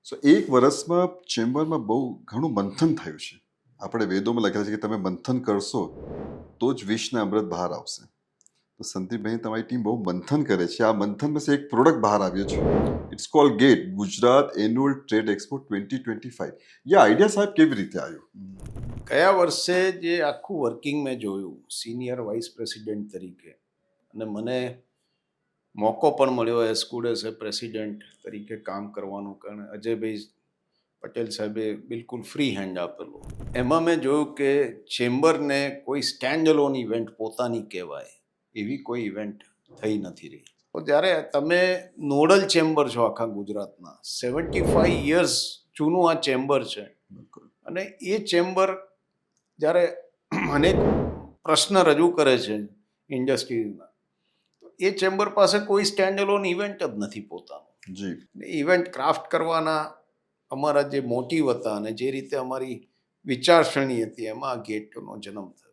સો એક વર્ષમાં ચેમ્બરમાં બહુ ઘણું મંથન થયું છે. આપણે વેદોમાં લખેલું છે કે તમે મંથન કરશો તો જ વિષના અમૃત બહાર આવશે. તો સંદીપભાઈ તમારી ટીમ બહુ મંથન કરે છે. આ મંથનમાં એક પ્રોડક્ટ બહાર આવ્યો છે. It's called get Gujarat annual trade expo 2025. એ આઈડિયા સાહેબ કેવી રીતે આવ્યો? ગયા વર્ષે જે આખું વર્કિંગ મેં જોયું સિનિયર વાઇસ પ્રેસિડેન્ટ તરીકે, અને મને મોકો પણ મળ્યો as good as a president તરીકે કામ કરવાનું, કારણ અજયભાઈ પટેલ સાહેબે બિલકુલ ફ્રી હેન્ડ આપેલું. એમાં મેં જોયું કે ચેમ્બરને કોઈ સ્ટેન્ડ અલોન ઇવેન્ટ પોતાની કહેવાય એવી કોઈ ઇવેન્ટ થઈ નથી રહી. તો જ્યારે તમે નોડલ ચેમ્બર છો આખા ગુજરાતના, 75 યર્સ જૂનું આ ચેમ્બર છે, અને એ ચેમ્બર જ્યારે અનેક પ્રશ્ન રજૂ કરે છે ઇન્ડસ્ટ્રીના, તો એ ચેમ્બર પાસે કોઈ સ્ટેન્ડ અલોન ઇવેન્ટ જ નથી પોતાનું. જી. ઇવેન્ટ ક્રાફ્ટ કરવાના અમારા જે મોટિવ હતા અને જે રીતે અમારી વિચારસરણી હતી, એમાં આ ગેટનો જન્મ થયો.